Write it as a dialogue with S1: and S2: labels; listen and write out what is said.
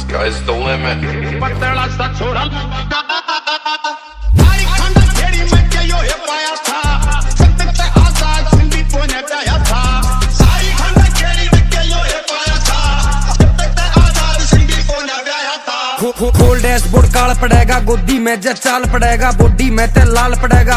S1: Sky's the limit.
S2: खोल dashboard काल पड़ेगा, गोदी में जे चाल पड़ेगा, बॉडी में ते लाल पड़ेगा।